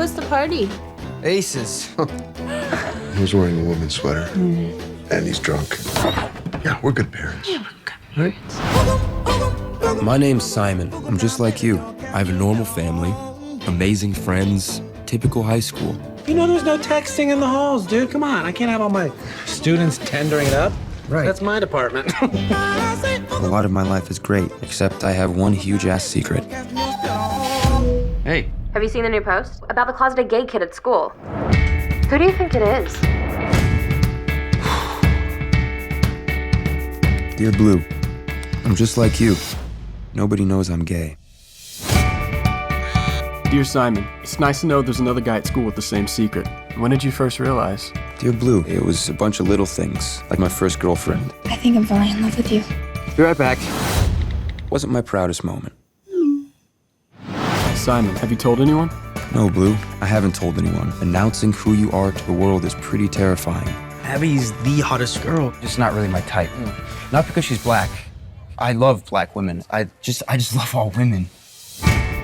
was the party? Aces. He was wearing a woman's sweater. And he's drunk. Yeah, we're good parents. Yeah, we're good parents. My name's Simon. I'm just like you. I have a normal family, amazing friends, typical high school. You know there's no texting in the halls, dude. Come on, I can't have all my students tendering it up. Right. That's my department. A lot of my life is great, except I have one huge-ass secret. Hey. Have you seen the new post? About the closeted gay kid at school. Who do you think it is? Dear Blue, I'm just like you. Nobody knows I'm gay. Dear Simon, it's nice to know there's another guy at school with the same secret. When did you first realize? Dear Blue, it was a bunch of little things, like my first girlfriend. I think I'm falling in love with you. Be right back. Wasn't my proudest moment. Simon, have you told anyone? No, Blue, I haven't told anyone. Announcing who you are to the world is pretty terrifying. Abby's the hottest girl. Just not really my type. Not because she's black. I love black women. I just love all women.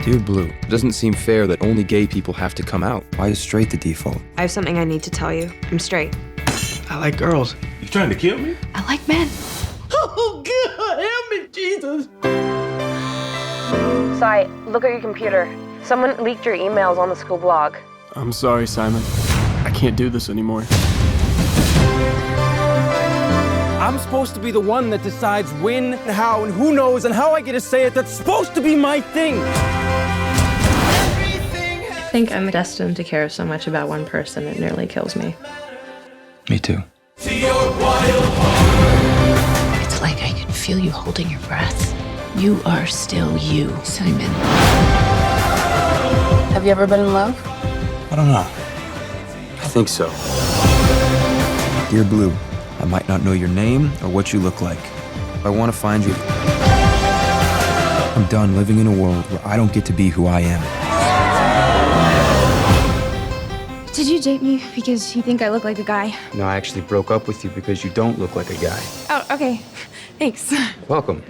Dear Blue, it doesn't seem fair that only gay people have to come out. Why is straight the default? I have something I need to tell you. I'm straight. I like girls. You trying to kill me? I like men. Oh, God, help me, Jesus. Sai, look at your computer. Someone leaked your emails on the school blog. I'm sorry, Simon. I can't do this anymore. I'm supposed to be the one that decides when, and how, and who knows, and how I get to say it. That's supposed to be my thing. I think I'm destined to care so much about one person it nearly kills me. Me too. It's like I can feel you holding your breath. You are still you, Simon. Have you ever been in love? I don't know. I think so. Dear Blue, I might not know your name or what you look like. I want to find you. I'm done living in a world where I don't get to be who I am. Did you date me because you think I look like a guy? No, I actually broke up with you because you don't look like a guy. Oh, okay. Thanks. Welcome.